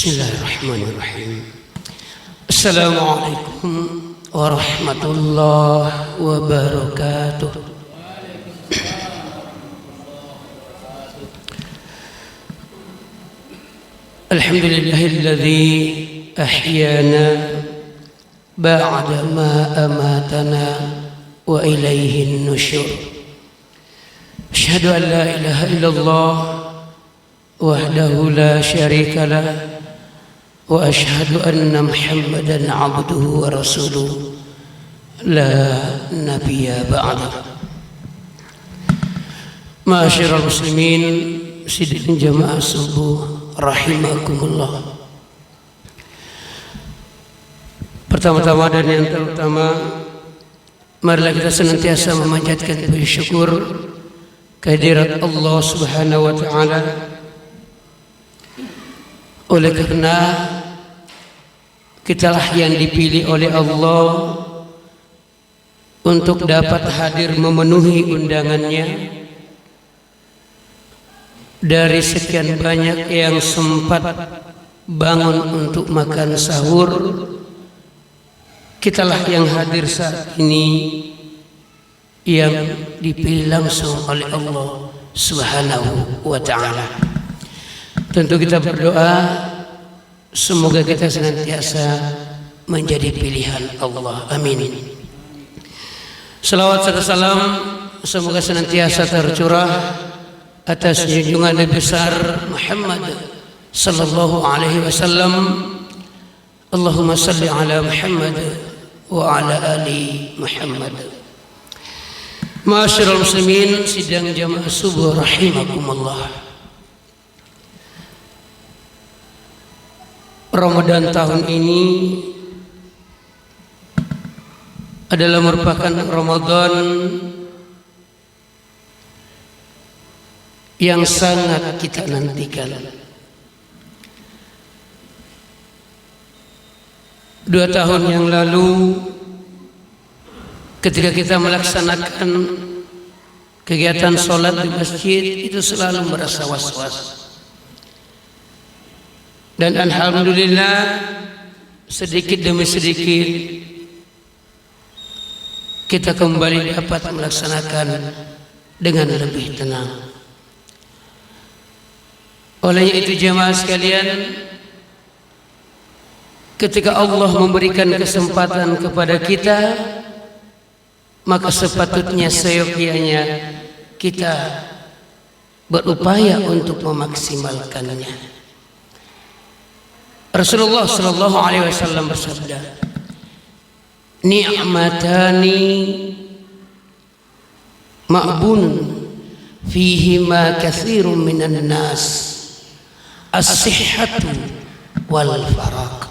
Bismillahirrahmanirrahim. Assalamualaikum warahmatullahi wabarakatuh. Alhamdulillahilladzi ahyana ba'da ma amatana wa ilaihin nusyur. Asyhadu an la ilaha illallah wahdahu la syarika lah wa asyhadu anna Muhammadan abduhu wa rasuluh la nabiyya ba'da. Ma'asyiral muslimin sidin jamaah subuh rahimakumullah. Pertama-tama dan yang terutama, marilah kita senantiasa memanjatkan puji syukur kehadirat Allah Subhanahu wa taala. Oleh karena kitalah yang dipilih oleh Allah untuk dapat hadir memenuhi undangannya. Dari sekian banyak yang sempat bangun untuk makan sahur, kitalah yang hadir saat ini yang dipilih langsung oleh Allah Subhanahu wa ta'ala. Tentu kita berdoa semoga kita senantiasa menjadi pilihan Allah. Amin. Salawat serta salam semoga senantiasa tercurah atas junjungan Nabi besar Muhammad sallallahu alaihi wasallam. Allahumma salli ala Muhammad wa ala ali Muhammad. Ma'asyiral muslimin sidang jamaah subuh rahimakumullah. Ramadan tahun ini adalah merupakan Ramadan yang sangat kita nantikan. 2 tahun yang lalu ketika kita melaksanakan kegiatan sholat di masjid itu selalu merasa was-was. Dan alhamdulillah sedikit demi sedikit kita kembali dapat melaksanakan dengan lebih tenang. Oleh itu jemaah sekalian, ketika Allah memberikan kesempatan kepada kita, maka sepatutnya seyogyanya kita berupaya untuk memaksimalkannya. Rasulullah sallallahu alaihi wasallam bersabda, "Ni'matani ma'bun fihima katsirun minan nas, as-sihhatu wal faraq."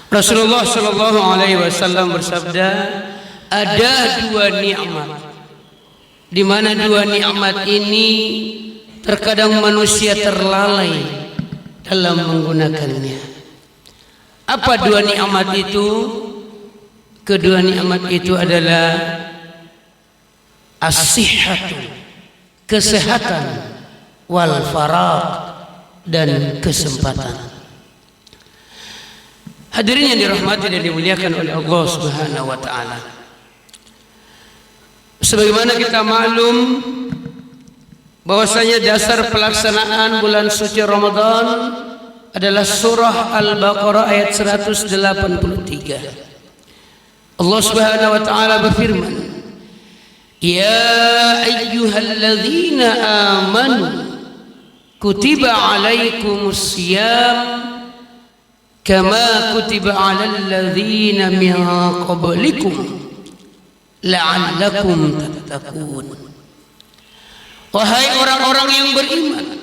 Rasulullah sallallahu alaihi wasallam bersabda, ada 2 nikmat di mana 2 nikmat ini terkadang manusia terlalai dalam menggunakannya. Apa 2 nikmat itu? Kedua nikmat itu adalah as-sihhatu, kesehatan, wal faraq, dan kesempatan. Hadirin yang dirahmati dan dimuliakan oleh Allah Subhanahu wa taala. Sebagaimana kita maklum bahwasanya dasar pelaksanaan bulan suci Ramadan adalah surah Al-Baqarah ayat 183. Allah Subhanahu wa taala berfirman, "Ya ayyuhalladzina amanu kutiba alaikumus syiyam kama kutiba alal ladzina min qablikum la'allakum tattaqun." Wahai orang-orang yang beriman,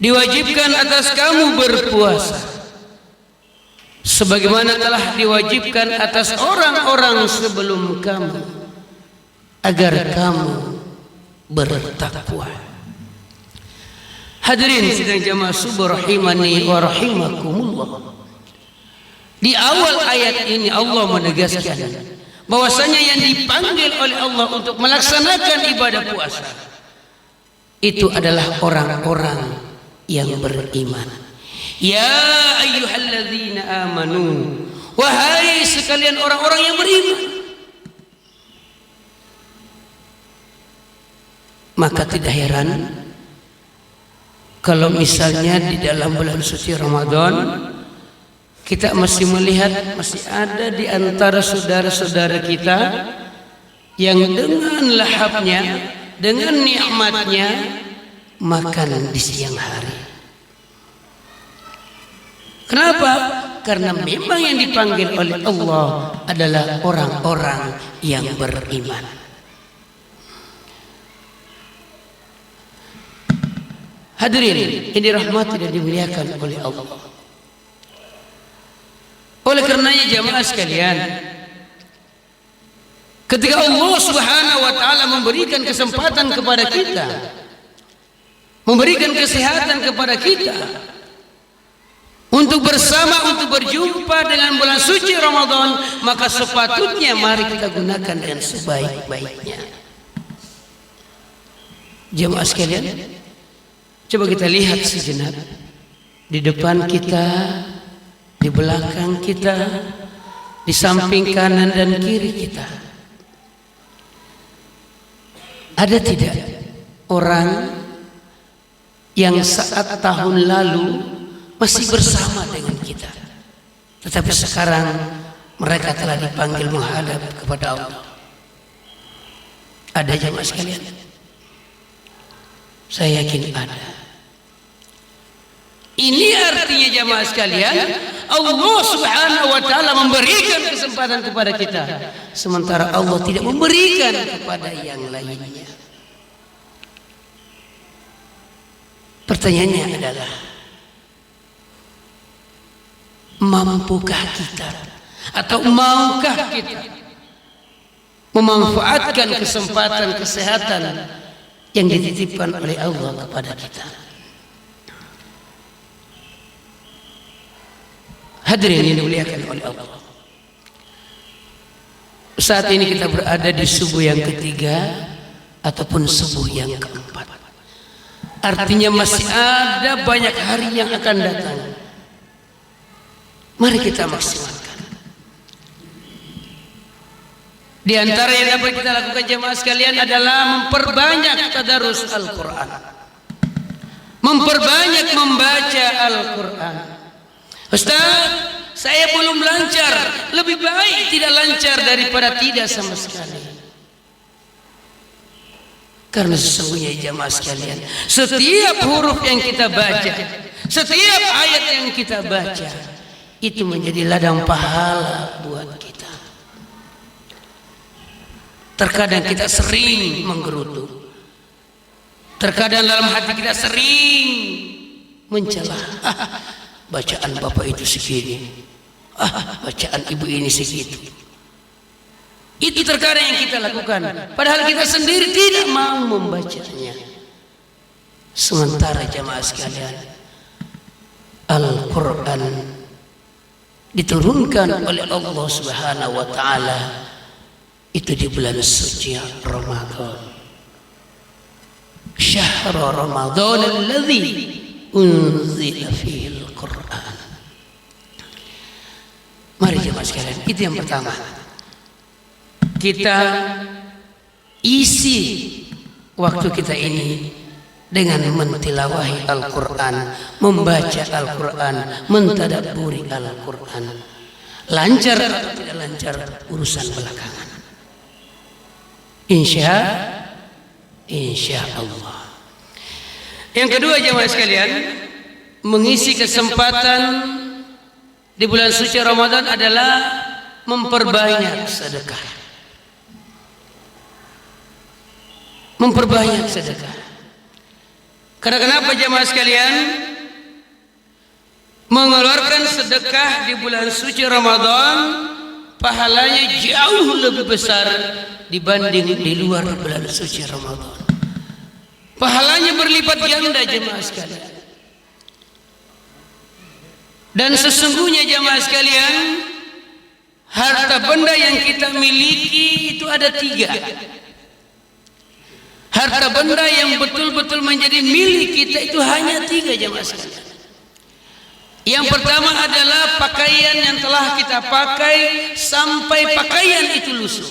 diwajibkan atas kamu berpuasa sebagaimana telah diwajibkan atas orang-orang sebelum kamu agar kamu bertakwa. Hadirin sidang jamaah subuh rahimani wa rahimakumullah. Di awal ayat ini Allah menegaskan bahwasanya yang dipanggil oleh Allah untuk melaksanakan ibadah puasa itu adalah orang-orang yang beriman. Ya ayyuhalladzina amanu, wahai sekalian orang-orang yang beriman. Maka tidak heran kalau misalnya di dalam bulan suci Ramadan kita masih melihat masih ada di antara saudara-saudara kita yang dengan lahapnya, dengan nikmatnya makan di siang hari. Kenapa? Karena memang yang dipanggil oleh Allah adalah orang-orang yang beriman. Hadirin yang dirahmati dan dimuliakan oleh Allah. Oleh karenanya jamaah sekalian, ketika Allah Subhanahu wa taala memberikan kesempatan kepada kita, memberikan kesehatan kepada kita untuk bersama, untuk berjumpa dengan bulan suci Ramadan, maka sepatutnya mari kita gunakan dengan sebaik-baiknya. Jemaah sekalian, coba kita lihat sejenak di depan kita, di belakang kita, di samping kanan dan kiri kita. Ada tidak orang yang saat tahun lalu masih bersama dengan kita, tetapi sekarang mereka telah dipanggil menghadap kepada Allah? Ada jemaah sekalian? Saya yakin ada. Ini artinya jemaah sekalian, Allah Subhanahu wa taala memberikan kesempatan kepada kita, sementara Allah tidak memberikan kepada yang lainnya. Pertanyaannya adalah, mampukah kita atau maukah kita memanfaatkan kesempatan kesehatan yang dititipkan oleh Allah kepada kita? Hadirin yang dimuliakan oleh Allah, saat ini kita berada di subuh yang ketiga ataupun subuh yang keempat. Artinya masih ada banyak hari yang akan datang. Mari kita maksimalkan. Di antara yang dapat kita lakukan jemaah sekalian adalah memperbanyak tadarus Al-Quran, memperbanyak membaca Al-Quran. Ustaz, saya belum lancar. Lebih baik tidak lancar daripada tidak sama sekali. Karena sesungguhnya jemaah sekalian, setiap huruf yang kita baca, setiap ayat yang kita baca, itu menjadi ladang pahala buat kita. Terkadang kita sering menggerutu, terkadang dalam hati kita sering mencela. Bacaan bapak itu segini, bacaan ibu ini segitu. Itu terkadang yang kita lakukan, padahal kita sendiri tidak mau membacanya. Sementara jamaah sekalian, Al-Quran diturunkan oleh Allah Subhanahu wa taala itu di bulan suci Ramadan. Syahr Ramadan alladzi unzila fihi Al-Quran. Mari jemaah sekalian, itu yang pertama. Kita isi waktu kita ini dengan mentilawahi Al-Quran, membaca Al-Quran, mentadabburi Al-Quran. Lancar atau tidak lancar urusan belakangan. Insya Allah. Yang kedua jemaah sekalian, mengisi kesempatan di bulan suci Ramadan adalah memperbanyak sedekah. Memperbanyak sedekah. Karena kenapa jemaah sekalian? Mengeluarkan sedekah di bulan suci Ramadan pahalanya jauh lebih besar dibanding di luar bulan suci Ramadan. Pahalanya berlipat ganda jemaah sekalian. Dan sesungguhnya jemaah sekalian, harta benda yang kita miliki itu ada 3. Harta benda yang betul-betul menjadi milik kita itu hanya 3 jemaah sekalian. Yang pertama adalah pakaian yang telah kita pakai sampai pakaian itu lusuh.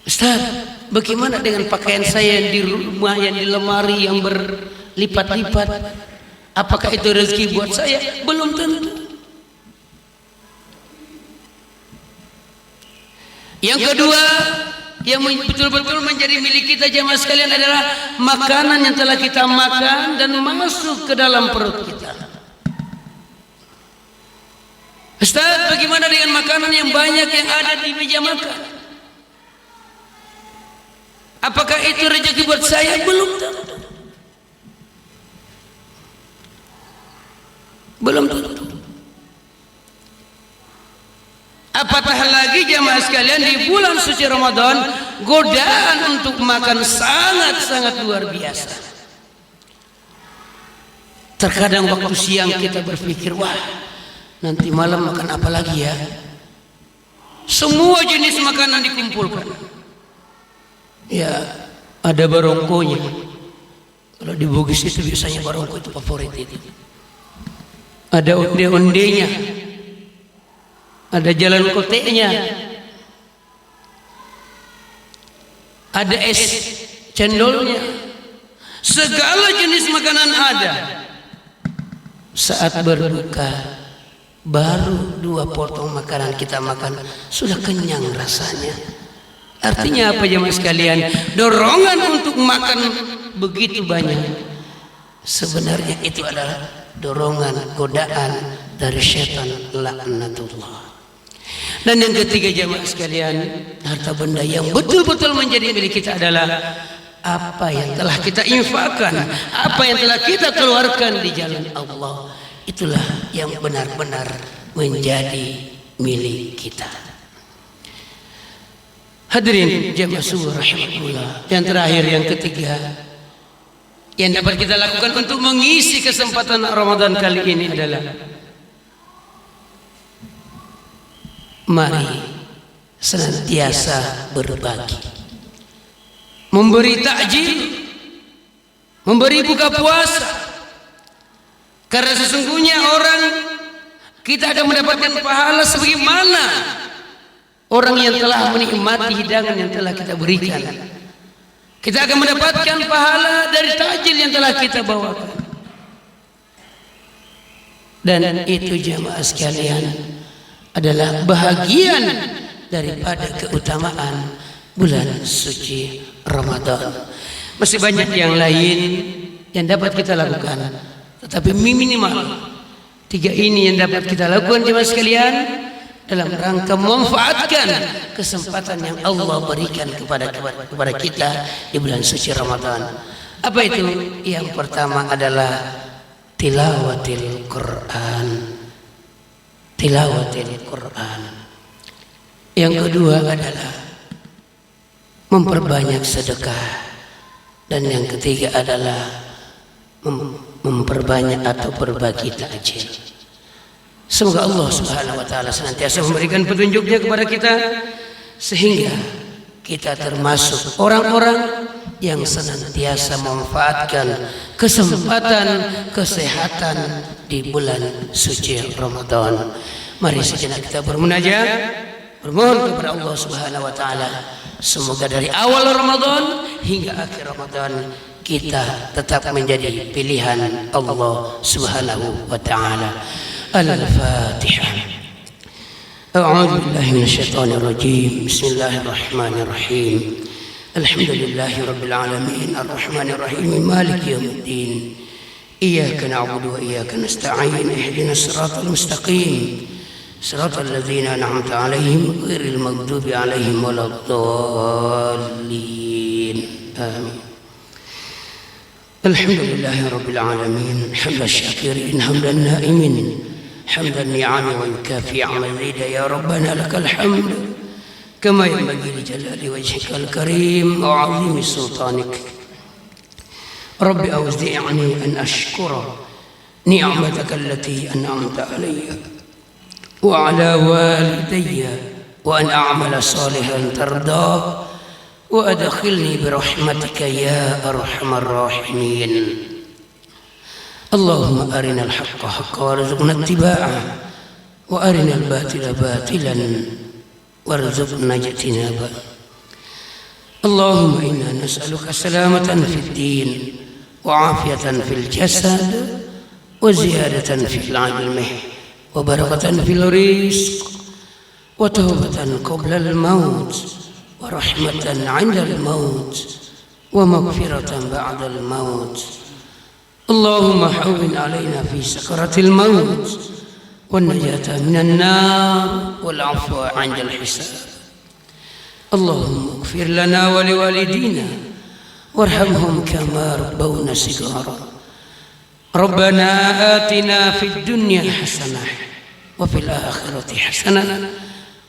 Ustaz, bagaimana dengan pakaian saya yang di rumah, yang di lemari, yang berlipat-lipat? Apakah itu rezeki buat saya? Belum tentu. Yang kedua, yang betul-betul menjadi milik kita jemaah sekalian adalah makanan yang telah kita makan dan masuk ke dalam perut kita. Ustaz, bagaimana dengan makanan yang banyak yang ada di meja makan? Apakah itu rezeki buat saya? Belum tentu. Belum tentu. Apatah lagi jamaah sekalian di bulan suci Ramadan, godaan untuk makan sangat-sangat luar biasa. Terkadang waktu siang kita berpikir, wah, nanti malam makan apa lagi ya? Semua jenis makanan dikumpulkan. Ya, ada barongkonya. Kalau di Bugis itu biasanya barongko itu favorit itu. Ada onde-ondenya. Ada jalan koteknya. Ada es cendolnya. Segala jenis makanan ada. Saat berbuka, baru 2 potong makanan kita makan, sudah kenyang rasanya. Artinya apa jemaah sekalian? Dorongan untuk makan begitu banyak, sebenarnya itu adalah dorongan, godaan dari syaitan laknatullah. Dan yang ketiga jemaah sekalian, harta benda yang betul-betul menjadi milik kita adalah apa yang telah kita infakkan, apa yang telah kita keluarkan di jalan Allah. Itulah yang benar-benar menjadi milik kita. Hadirin jemaah subuh rahimakumullah. Yang terakhir, yang ketiga, yang dapat kita lakukan untuk mengisi kesempatan Ramadan kali ini adalah mari senantiasa berbagi, memberi takjil, memberi buka puasa. Karena sesungguhnya orang kita akan mendapatkan pahala sebagaimana orang yang telah menikmati hidangan yang telah kita berikan. Kita akan mendapatkan pahala dari takjil yang telah kita bawakan. Dan itu jemaah sekalian adalah bahagian daripada keutamaan bulan suci Ramadan. Masih banyak yang lain yang dapat kita lakukan, tetapi minimal 3 ini yang dapat kita lakukan jemaah sekalian dalam rangka memanfaatkan kesempatan yang Allah berikan kepada kita di bulan suci Ramadan. Apa itu? Yang pertama adalah tilawatil Quran. Tilawatil Quran. Yang kedua adalah memperbanyak sedekah. Dan yang ketiga adalah memperbanyak atau berbagi takjil. Semoga Allah Subhanahu wa taala senantiasa memberikan petunjuknya kepada kita sehingga kita termasuk orang-orang yang senantiasa memanfaatkan kesempatan kesehatan di bulan suci Ramadan. Mari sejenak kita bermunajat, bermohon kepada Allah Subhanahu wa taala semoga dari awal Ramadan hingga akhir Ramadan kita tetap menjadi pilihan Allah Subhanahu wa taala. Al-Fatihah. A'udzu billahi minasyaitonir rajim. Bismillahirrahmanirrahim. Alhamdulillahi rabbil alamin arrahmanir rahim maliki yaumiddin. Iyyaka na'budu wa iyyaka nasta'in. Ihdinas siratal mustaqim. Siratal ladzina an'amta 'alaihim ghairil maghdubi 'alaihim waladdallin. Amin. Alhamdulillahi rabbil alamin. Hamdan syakirin hamdan na'imin. حمد النعم ويكافئ مزيد يا ربنا لك الحمد كما ينبغي لجلال وجهك الكريم وعظيم سلطانك. رب أوزعني أن أشكر نعمتك التي أنعمت علي وعلى والدي وأن أعمل صالحا ترضاه وأدخلني برحمتك يا أرحم الراحمين. اللهم أرنا الحق حقا وارزقنا اتباعه وأرنا الباطل باطلا وارزقنا اجتنابه. اللهم إنا نسألك سلامة في الدين وعافية في الجسد وزيادة في العلم وبركة في الرزق وتوبة قبل الموت ورحمة عند الموت ومغفرة بعد الموت. اللهم حول علينا في سكرة الموت والنجاة من النار والعفو عند الحساب. اللهم اغفر لنا ولوالدينا وارحمهم كما ربونا صغارا. ربنا آتنا في الدنيا حسنة وفي الآخرة حسنة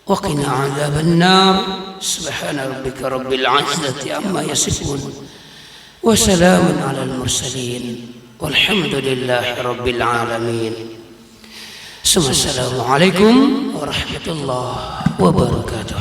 وقنا عذاب النار. سبحان ربك رب العزة عما يصفون وسلام على المرسلين والحمد لله رب العالمين. ثم السلام عليكم ورحمة الله وبركاته.